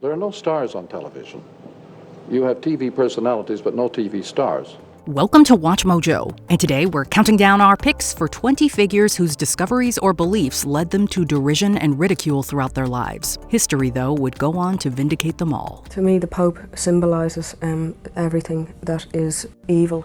There are no stars on television. You have TV personalities, but no TV stars. Welcome to WatchMojo, and today we're counting down our picks for 20 figures whose discoveries or beliefs led them to derision and ridicule throughout their lives. History, though, would go on to vindicate them all. To me, the Pope symbolises everything that is evil.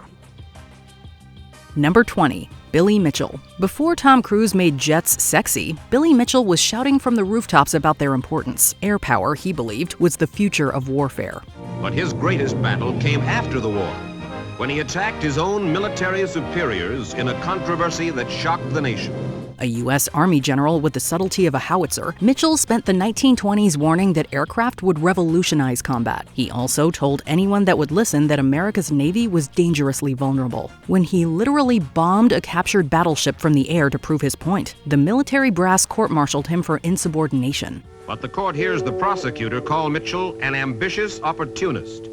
Number 20. Billy Mitchell. Before Tom Cruise made jets sexy, Billy Mitchell was shouting from the rooftops about their importance. Air power, he believed, was the future of warfare. But his greatest battle came after the war, when he attacked his own military superiors in a controversy that shocked the nation. A U.S. Army general with the subtlety of a howitzer, Mitchell spent the 1920s warning that aircraft would revolutionize combat. He also told anyone that would listen that America's Navy was dangerously vulnerable. When he literally bombed a captured battleship from the air to prove his point, the military brass court-martialed him for insubordination. But the court hears the prosecutor call Mitchell an ambitious opportunist.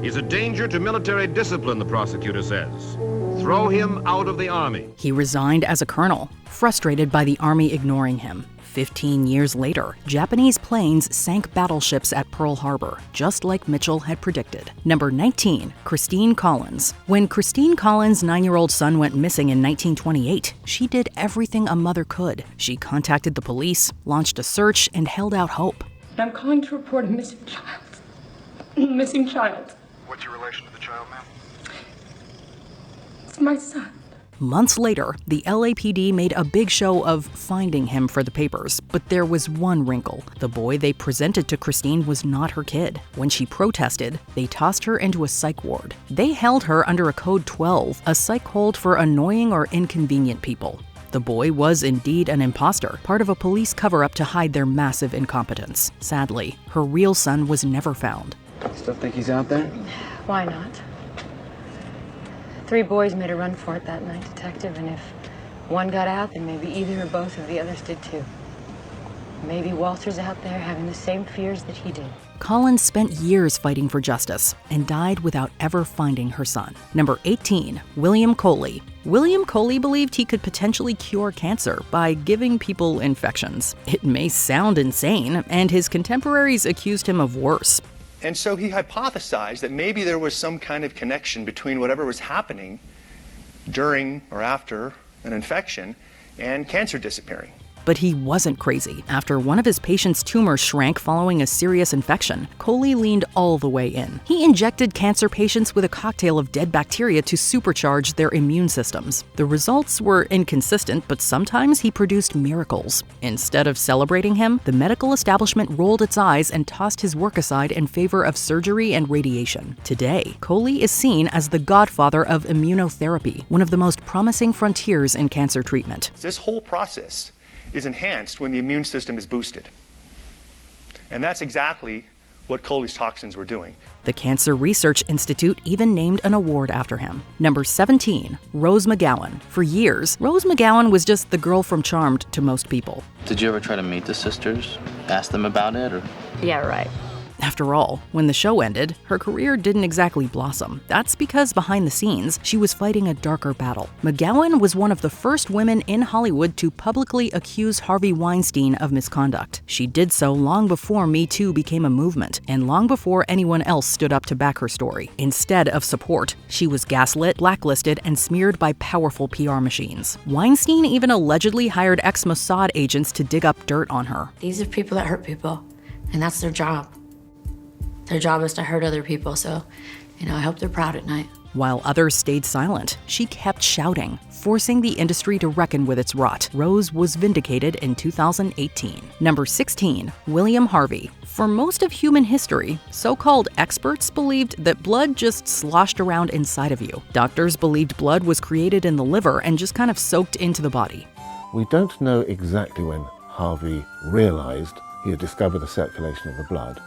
He's a danger to military discipline, the prosecutor says. Throw him out of the Army. He resigned as a colonel, frustrated by the Army ignoring him. 15 years later, Japanese planes sank battleships at Pearl Harbor, just like Mitchell had predicted. Number 19. Christine Collins. When Christine Collins' 9-year-old son went missing in 1928, she did everything a mother could. She contacted the police, launched a search, and held out hope. I'm calling to report a missing child. Missing child. What's your relation to the child, ma'am? It's my son. Months later, the LAPD made a big show of finding him for the papers, but there was one wrinkle. The boy they presented to Christine was not her kid. When she protested, they tossed her into a psych ward. They held her under a Code 12, a psych hold for annoying or inconvenient people. The boy was indeed an imposter, part of a police cover-up to hide their massive incompetence. Sadly, her real son was never found. Still think he's out there? Why not? 3 boys made a run for it that night, Detective, and if one got out, then maybe either or both of the others did too. Maybe Walter's out there having the same fears that he did. Collins spent years fighting for justice and died without ever finding her son. Number 18. William Coley. William Coley believed he could potentially cure cancer by giving people infections. It may sound insane, and his contemporaries accused him of worse. And so he hypothesized that maybe there was some kind of connection between whatever was happening during or after an infection and cancer disappearing. But he wasn't crazy. After one of his patient's tumors shrank following a serious infection, Coley leaned all the way in. He injected cancer patients with a cocktail of dead bacteria to supercharge their immune systems. The results were inconsistent, but sometimes he produced miracles. Instead of celebrating him, the medical establishment rolled its eyes and tossed his work aside in favor of surgery and radiation. Today, Coley is seen as the godfather of immunotherapy, one of the most promising frontiers in cancer treatment. This whole process is enhanced when the immune system is boosted. And that's exactly what Coley's toxins were doing. The Cancer Research Institute even named an award after him. Number 17. Rose McGowan. For years, Rose McGowan was just the girl from Charmed to most people. Did you ever try to meet the sisters? Ask them about it, or? Yeah, right. After all, when the show ended, her career didn't exactly blossom. That's because behind the scenes, she was fighting a darker battle. McGowan was one of the first women in Hollywood to publicly accuse Harvey Weinstein of misconduct. She did so long before Me Too became a movement, and long before anyone else stood up to back her story. Instead of support, she was gaslit, blacklisted, and smeared by powerful PR machines. Weinstein even allegedly hired ex-Mossad agents to dig up dirt on her. These are people that hurt people, and that's their job. Their job is to hurt other people, so, I hope they're proud at night. While others stayed silent, she kept shouting, forcing the industry to reckon with its rot. Rose was vindicated in 2018. Number 16. William Harvey. For most of human history, so-called experts believed that blood just sloshed around inside of you. Doctors believed blood was created in the liver and just kind of soaked into the body. We don't know exactly when Harvey realized he had discovered the circulation of the blood.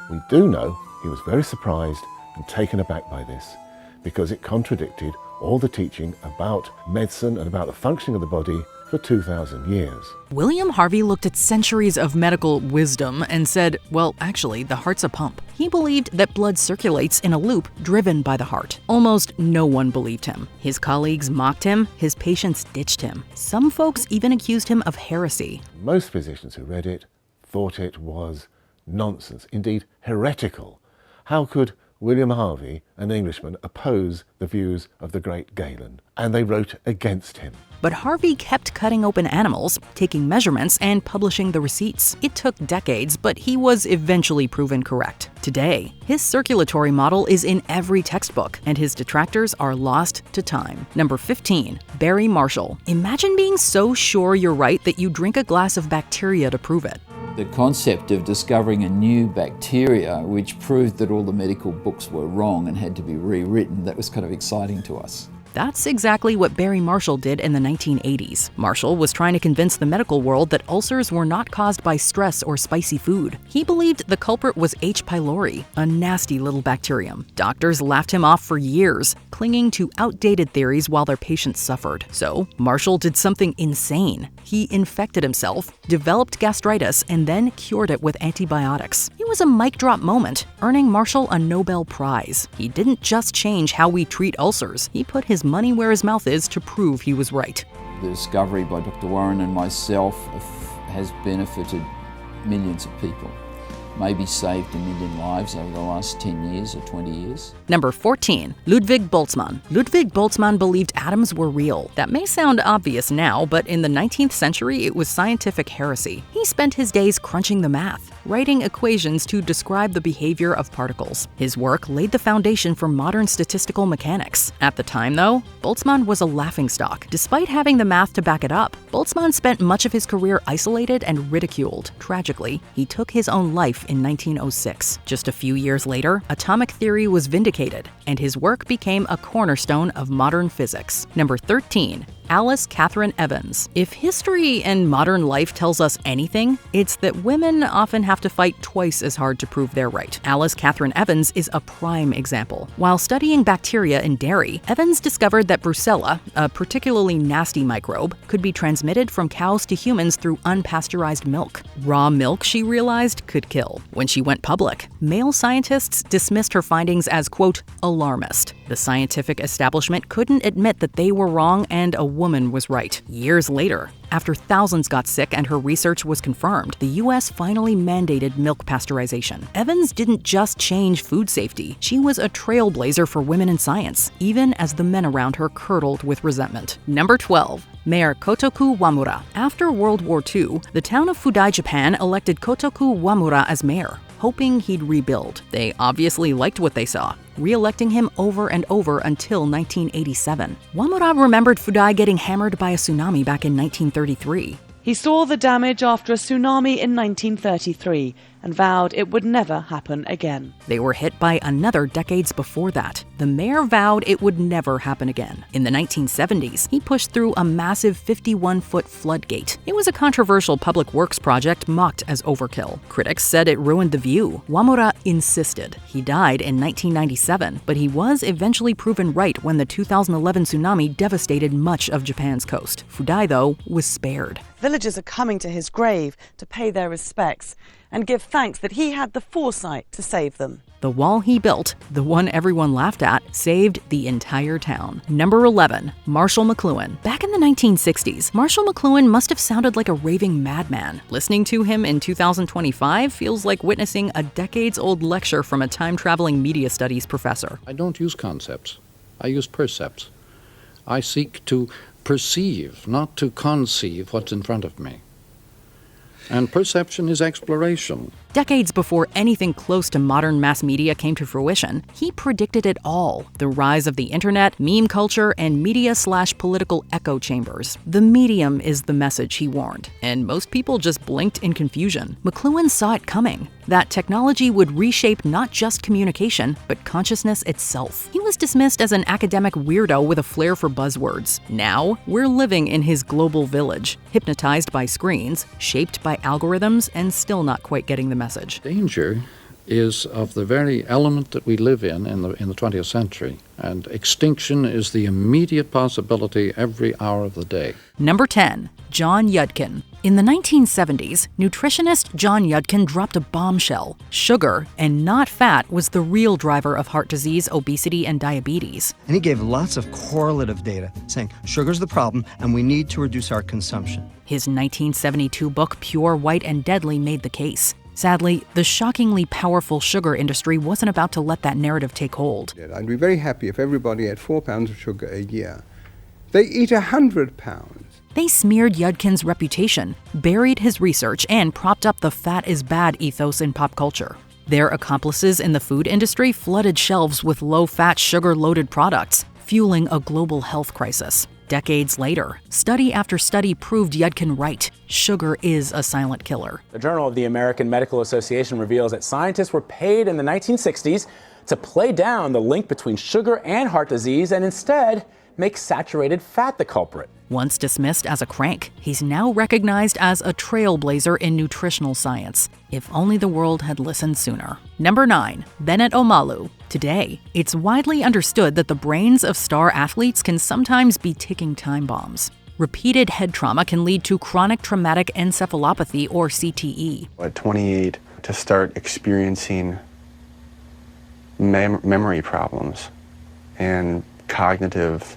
We do know he was very surprised and taken aback by this, because it contradicted all the teaching about medicine and about the functioning of the body for 2,000 years. William Harvey looked at centuries of medical wisdom and said, well, actually, the heart's a pump. He believed that blood circulates in a loop driven by the heart. Almost no one believed him. His colleagues mocked him, his patients ditched him. Some folks even accused him of heresy. Most physicians who read it thought it was nonsense, indeed heretical. How could William Harvey, an Englishman, oppose the views of the great Galen? And they wrote against him. But Harvey kept cutting open animals, taking measurements, and publishing the receipts. It took decades, but he was eventually proven correct. Today, his circulatory model is in every textbook, and his detractors are lost to time. Number 15, Barry Marshall. Imagine being so sure you're right that you drink a glass of bacteria to prove it. The concept of discovering a new bacteria which proved that all the medical books were wrong and had to be rewritten, that was kind of exciting to us. That's exactly what Barry Marshall did in the 1980s. Marshall was trying to convince the medical world that ulcers were not caused by stress or spicy food. He believed the culprit was H. pylori, a nasty little bacterium. Doctors laughed him off for years, clinging to outdated theories while their patients suffered. So, Marshall did something insane. He infected himself, developed gastritis, and then cured it with antibiotics. It was a mic drop moment, earning Marshall a Nobel Prize. He didn't just change how we treat ulcers, he put his money where his mouth is to prove he was right. The discovery by Dr. Warren and myself has benefited millions of people. Maybe saved 1 million lives over the last 10 years or 20 years. Number 14, Ludwig Boltzmann. Ludwig Boltzmann believed atoms were real. That may sound obvious now, but in the 19th century, it was scientific heresy. He spent his days crunching the math, writing equations to describe the behavior of particles. His work laid the foundation for modern statistical mechanics. At the time, though, Boltzmann was a laughingstock. Despite having the math to back it up, Boltzmann spent much of his career isolated and ridiculed. Tragically, he took his own life in 1906. Just a few years later, atomic theory was vindicated, and his work became a cornerstone of modern physics. Number 13, Alice Catherine Evans. If history and modern life tells us anything, it's that women often have to fight twice as hard to prove they're right. Alice Catherine Evans is a prime example. While studying bacteria in dairy, Evans discovered that Brucella, a particularly nasty microbe, could be transmitted from cows to humans through unpasteurized milk. Raw milk, she realized, could kill. When she went public, male scientists dismissed her findings as, quote, alarmist. The scientific establishment couldn't admit that they were wrong and a woman was right. Years later, after thousands got sick and her research was confirmed, the US finally mandated milk pasteurization. Evans didn't just change food safety, she was a trailblazer for women in science, even as the men around her curdled with resentment. Number 12. Mayor Kotoku Wamura. After World War II, the town of Fudai, Japan elected Kotoku Wamura as mayor, hoping he'd rebuild. They obviously liked what they saw, re-electing him over and over until 1987. Wamura remembered Fudai getting hammered by a tsunami back in 1933. He saw the damage after a tsunami in 1933 and vowed it would never happen again. They were hit by another decades before that. The mayor vowed it would never happen again. In the 1970s, he pushed through a massive 51-foot floodgate. It was a controversial public works project mocked as overkill. Critics said it ruined the view. Wamura insisted. He died in 1997, but he was eventually proven right when the 2011 tsunami devastated much of Japan's coast. Fudai, though, was spared. Villagers are coming to his grave to pay their respects and give thanks that he had the foresight to save them. The wall he built, the one everyone laughed at, saved the entire town. Number 11, Marshall McLuhan. Back in the 1960s, Marshall McLuhan must have sounded like a raving madman. Listening to him in 2025 feels like witnessing a decades-old lecture from a time-traveling media studies professor. I don't use concepts. I use percepts. I seek to perceive, not to conceive what's in front of me. And perception is exploration. Decades before anything close to modern mass media came to fruition, he predicted it all. The rise of the internet, meme culture, and media/political echo chambers. The medium is the message he warned, and most people just blinked in confusion. McLuhan saw it coming. That technology would reshape not just communication, but consciousness itself. He was dismissed as an academic weirdo with a flair for buzzwords. Now, we're living in his global village, hypnotized by screens, shaped by algorithms, and still not quite getting the message. Danger is of the very element that we live in the 20th century, and extinction is the immediate possibility every hour of the day. Number 10, John Yudkin. In the 1970s, nutritionist John Yudkin dropped a bombshell. Sugar, and not fat, was the real driver of heart disease, obesity, and diabetes. And he gave lots of correlative data saying sugar's the problem and we need to reduce our consumption. His 1972 book, Pure, White, and Deadly, made the case. Sadly, the shockingly powerful sugar industry wasn't about to let that narrative take hold. I'd be very happy if everybody ate 4 pounds of sugar a year. They eat 100 pounds. They smeared Yudkin's reputation, buried his research, and propped up the fat is bad ethos in pop culture. Their accomplices in the food industry flooded shelves with low-fat, sugar-loaded products, fueling a global health crisis. Decades later, study after study proved Yudkin right. Sugar is a silent killer. The Journal of the American Medical Association reveals that scientists were paid in the 1960s to play down the link between sugar and heart disease and instead make saturated fat the culprit. Once dismissed as a crank, he's now recognized as a trailblazer in nutritional science. If only the world had listened sooner. Number 9. Bennet Omalu. Today, it's widely understood that the brains of star athletes can sometimes be ticking time bombs. Repeated head trauma can lead to chronic traumatic encephalopathy, or CTE. At 28, to start experiencing memory problems and cognitive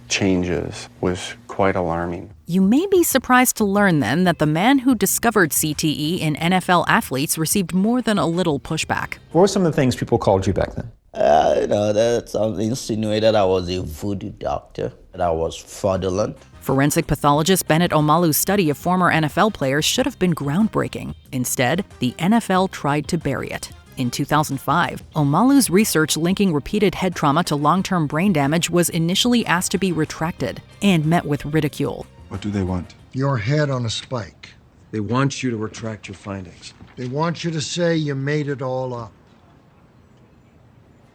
changes was quite alarming. You may be surprised to learn then that the man who discovered CTE in NFL athletes received more than a little pushback. What were some of the things people called you back then? That some insinuated I was a voodoo doctor, that I was fraudulent. Forensic pathologist Bennet Omalu's study of former NFL players should have been groundbreaking. Instead, the NFL tried to bury it. In 2005, Omalu's research linking repeated head trauma to long-term brain damage was initially asked to be retracted and met with ridicule. What do they want? Your head on a spike. They want you to retract your findings. They want you to say you made it all up.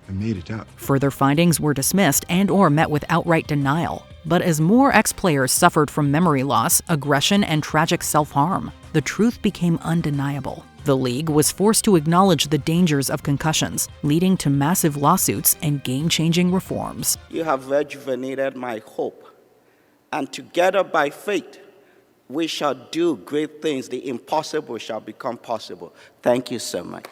I made it up. Further findings were dismissed and/or met with outright denial. But as more ex-players suffered from memory loss, aggression, and tragic self-harm, the truth became undeniable. The league was forced to acknowledge the dangers of concussions, leading to massive lawsuits and game-changing reforms. You have rejuvenated my hope, and together by faith, we shall do great things. The impossible shall become possible. Thank you so much.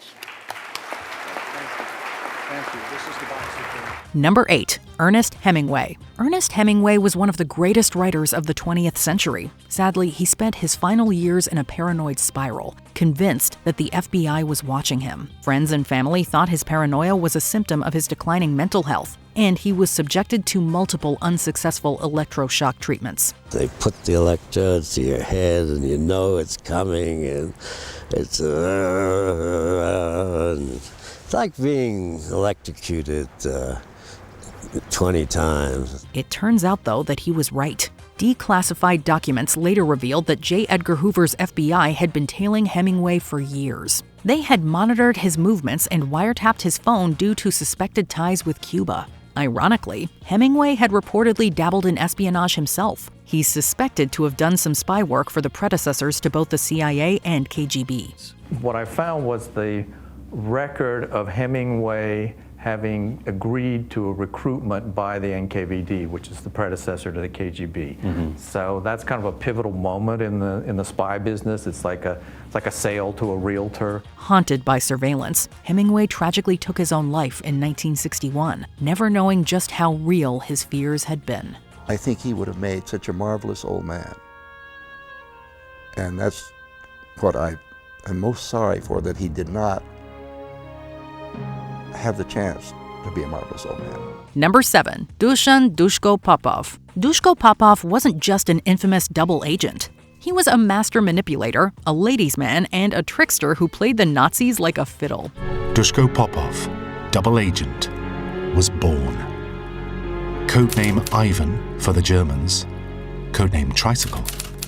Thank you. This is the box. Number 8. Ernest Hemingway. Ernest Hemingway was one of the greatest writers of the 20th century. Sadly, he spent his final years in a paranoid spiral, convinced that the FBI was watching him. Friends and family thought his paranoia was a symptom of his declining mental health, and he was subjected to multiple unsuccessful electroshock treatments. They put the electrodes to your head and you know it's coming, and it's like being electrocuted 20 times. It turns out, though, that he was right. Declassified documents later revealed that J. Edgar Hoover's FBI had been tailing Hemingway for years. They had monitored his movements and wiretapped his phone due to suspected ties with Cuba. Ironically, Hemingway had reportedly dabbled in espionage himself. He's suspected to have done some spy work for the predecessors to both the CIA and KGB. What I found was the record of Hemingway having agreed to a recruitment by the NKVD, which is the predecessor to the KGB. So that's kind of a pivotal moment in the spy business. It's like a sale to a realtor. Haunted by surveillance, Hemingway tragically took his own life in 1961, never knowing just how real his fears had been. I think he would have made such a marvelous old man. And that's what I'm most sorry for, that he did not have the chance to be a marvelous old man. Number 7. Dusan Dushko Popov. Dushko Popov wasn't just an infamous double agent. He was a master manipulator, a ladies' man, and a trickster who played the Nazis like a fiddle. Dushko Popov, double agent, was born. Codename Ivan for the Germans, codename Tricycle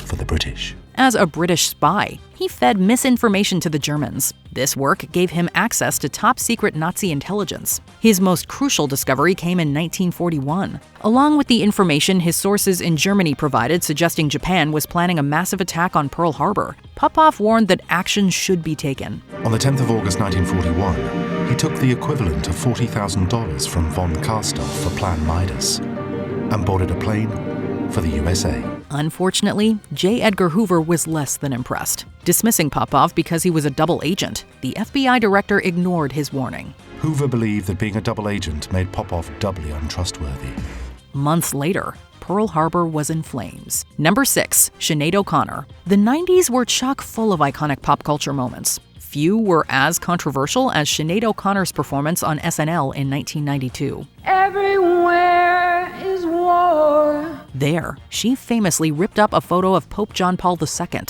for the British. As a British spy, he fed misinformation to the Germans. This work gave him access to top-secret Nazi intelligence. His most crucial discovery came in 1941. Along with the information his sources in Germany provided suggesting Japan was planning a massive attack on Pearl Harbor, Popov warned that action should be taken. On the 10th of August 1941, he took the equivalent of $40,000 from von Karstoff for Plan Midas and boarded a plane for the USA. Unfortunately, J. Edgar Hoover was less than impressed. Dismissing Popov because he was a double agent, the FBI director ignored his warning. Hoover believed that being a double agent made Popov doubly untrustworthy. Months later, Pearl Harbor was in flames. Number 6. Sinéad O'Connor. The 90s were chock full of iconic pop culture moments. Few were as controversial as Sinéad O'Connor's performance on SNL in 1992. Everywhere is war. There, she famously ripped up a photo of Pope John Paul II.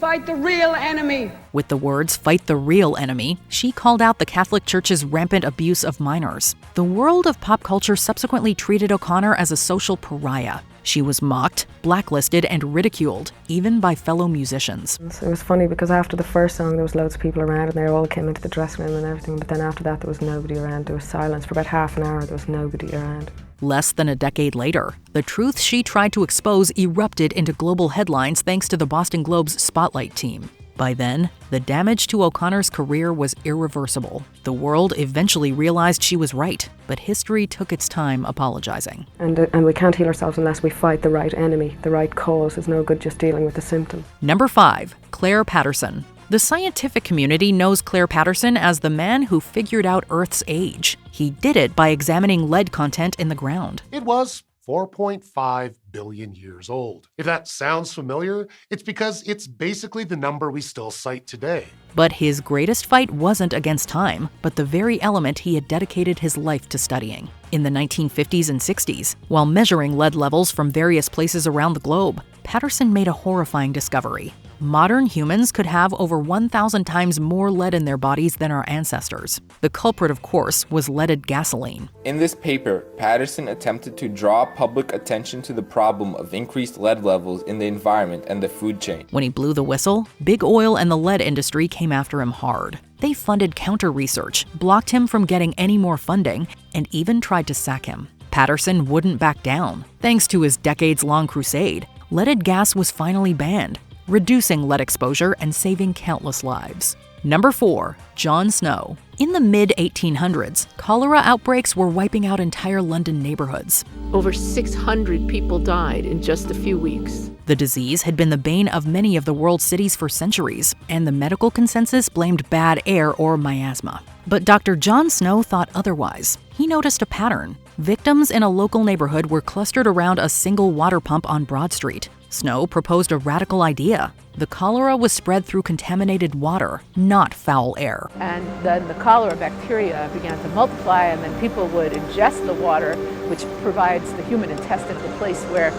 Fight the real enemy. With the words, "fight the real enemy," she called out the Catholic Church's rampant abuse of minors. The world of pop culture subsequently treated O'Connor as a social pariah. She was mocked, blacklisted, and ridiculed, even by fellow musicians. It was funny because after the first song there was loads of people around and they all came into the dressing room and everything, but then after that there was nobody around. There was silence for about half an hour. There was nobody around. Less than a decade later, the truth she tried to expose erupted into global headlines thanks to the Boston Globe's Spotlight team. By then, the damage to O'Connor's career was irreversible. The world eventually realized she was right, but history took its time apologizing. And we can't heal ourselves unless we fight the right enemy, the right cause. It's no good just dealing with the symptom. Number 5, Claire Patterson. The scientific community knows Claire Patterson as the man who figured out Earth's age. He did it by examining lead content in the ground. It was 4.5 billion years old. If that sounds familiar, it's because it's basically the number we still cite today. But his greatest fight wasn't against time, but the very element he had dedicated his life to studying. In the 1950s and 60s, while measuring lead levels from various places around the globe, Patterson made a horrifying discovery. Modern humans could have over 1,000 times more lead in their bodies than our ancestors. The culprit, of course, was leaded gasoline. In this paper, Patterson attempted to draw public attention to the problem of increased lead levels in the environment and the food chain. When he blew the whistle, big oil and the lead industry came after him hard. They funded counter-research, blocked him from getting any more funding, and even tried to sack him. Patterson wouldn't back down. Thanks to his decades-long crusade, leaded gas was finally banned, reducing lead exposure and saving countless lives. Number 4, John Snow. In the mid-1800s, cholera outbreaks were wiping out entire London neighborhoods. Over 600 people died in just a few weeks. The disease had been the bane of many of the world's cities for centuries, and the medical consensus blamed bad air or miasma. But Dr. John Snow thought otherwise. He noticed a pattern. Victims in a local neighborhood were clustered around a single water pump on Broad Street. Snow proposed a radical idea. The cholera was spread through contaminated water, not foul air. And then the cholera bacteria began to multiply, and then people would ingest the water, which provides the human intestine the place where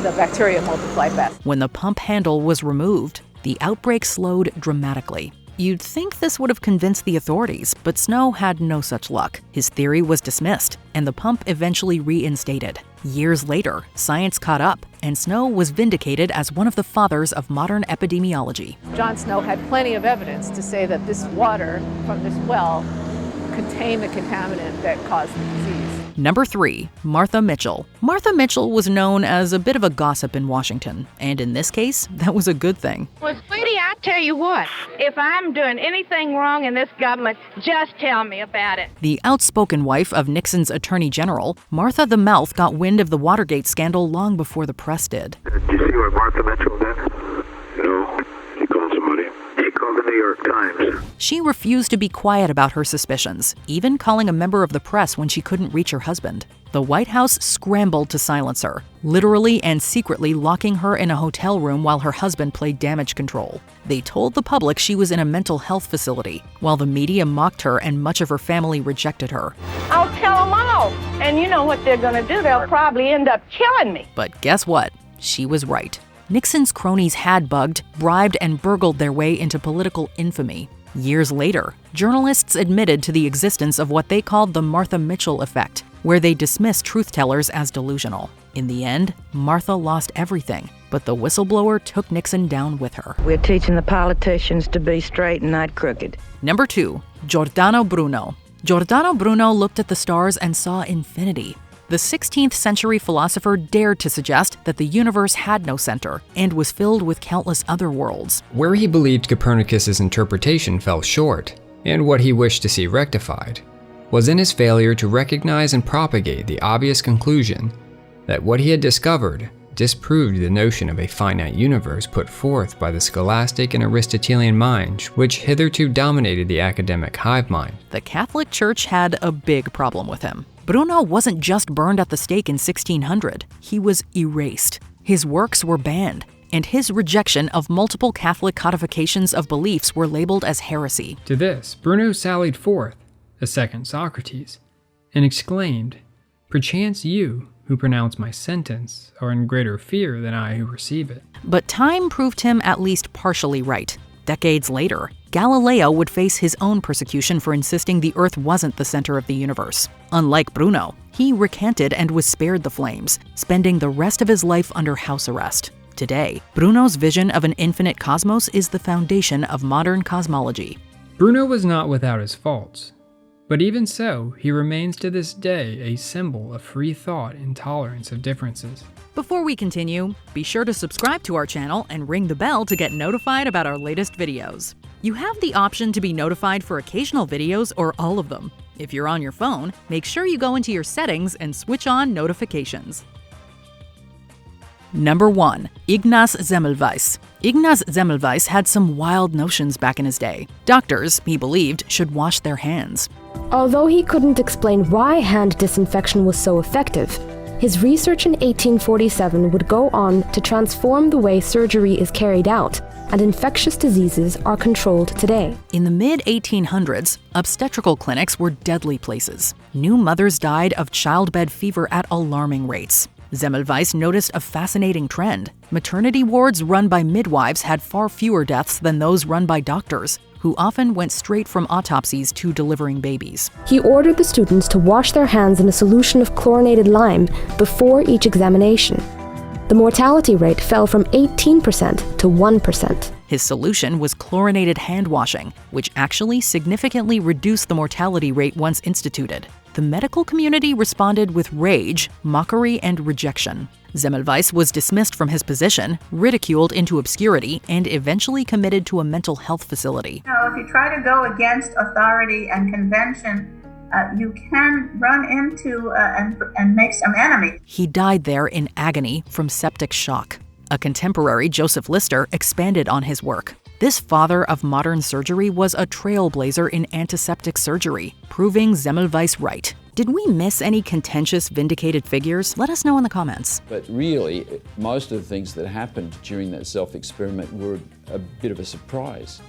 the bacteria multiply best. When the pump handle was removed, the outbreak slowed dramatically. You'd think this would have convinced the authorities, but Snow had no such luck. His theory was dismissed, and the pump eventually reinstated. Years later, science caught up, and Snow was vindicated as one of the fathers of modern epidemiology. John Snow had plenty of evidence to say that this water from this well contained the contaminant that caused the disease. Number 3, Martha Mitchell. Martha Mitchell was known as a bit of a gossip in Washington, and in this case, that was a good thing. Well, sweetie, I tell you what, if I'm doing anything wrong in this government, just tell me about it. The outspoken wife of Nixon's Attorney General, Martha the Mouth got wind of the Watergate scandal long before the press did. Did you see what Martha Mitchell did? No. She called somebody. She called the New York Times. She refused to be quiet about her suspicions, even calling a member of the press when she couldn't reach her husband. The White House scrambled to silence her, literally and secretly locking her in a hotel room while her husband played damage control. They told the public she was in a mental health facility, while the media mocked her and much of her family rejected her. I'll tell them all, and you know what they're going to do. They'll probably end up killing me. But guess what? She was right. Nixon's cronies had bugged, bribed, and burgled their way into political infamy. Years later, journalists admitted to the existence of what they called the Martha Mitchell effect, where they dismissed truth-tellers as delusional. In the end, Martha lost everything, but the whistleblower took Nixon down with her. We're teaching the politicians to be straight and not crooked. Number 2, Giordano Bruno. Giordano Bruno looked at the stars and saw infinity. The 16th century philosopher dared to suggest that the universe had no center and was filled with countless other worlds. Where he believed Copernicus's interpretation fell short, and what he wished to see rectified, was in his failure to recognize and propagate the obvious conclusion that what he had discovered disproved the notion of a finite universe put forth by the scholastic and Aristotelian minds, which hitherto dominated the academic hive mind. The Catholic Church had a big problem with him. Bruno wasn't just burned at the stake in 1600, he was erased. His works were banned, and his rejection of multiple Catholic codifications of beliefs were labeled as heresy. To this, Bruno sallied forth, a second Socrates, and exclaimed, "Perchance you, who pronounce my sentence, are in greater fear than I who receive it." But time proved him at least partially right. Decades later, Galileo would face his own persecution for insisting the Earth wasn't the center of the universe. Unlike Bruno, he recanted and was spared the flames, spending the rest of his life under house arrest. Today, Bruno's vision of an infinite cosmos is the foundation of modern cosmology. Bruno was not without his faults, but even so, he remains to this day a symbol of free thought and tolerance of differences. Before we continue, be sure to subscribe to our channel and ring the bell to get notified about our latest videos. You have the option to be notified for occasional videos or all of them. If you're on your phone, make sure you go into your settings and switch on notifications. Number 1. Ignaz Semmelweis. Ignaz Semmelweis had some wild notions back in his day. Doctors, he believed, should wash their hands. Although he couldn't explain why hand disinfection was so effective, his research in 1847 would go on to transform the way surgery is carried out, and infectious diseases are controlled today. In the mid-1800s, obstetrical clinics were deadly places. New mothers died of childbed fever at alarming rates. Semmelweis noticed a fascinating trend. Maternity wards run by midwives had far fewer deaths than those run by doctors, who often went straight from autopsies to delivering babies. He ordered the students to wash their hands in a solution of chlorinated lime before each examination. The mortality rate fell from 18% to 1%. His solution was chlorinated hand washing, which actually significantly reduced the mortality rate once instituted. The medical community responded with rage, mockery, and rejection. Semmelweis was dismissed from his position, ridiculed into obscurity, and eventually committed to a mental health facility. If you try to go against authority and convention, you can run into and make some enemies. He died there in agony from septic shock. A contemporary, Joseph Lister, expanded on his work. This father of modern surgery was a trailblazer in antiseptic surgery, proving Semmelweis right. Did we miss any contentious vindicated figures? Let us know in the comments. But really, most of the things that happened during that self-experiment were a bit of a surprise.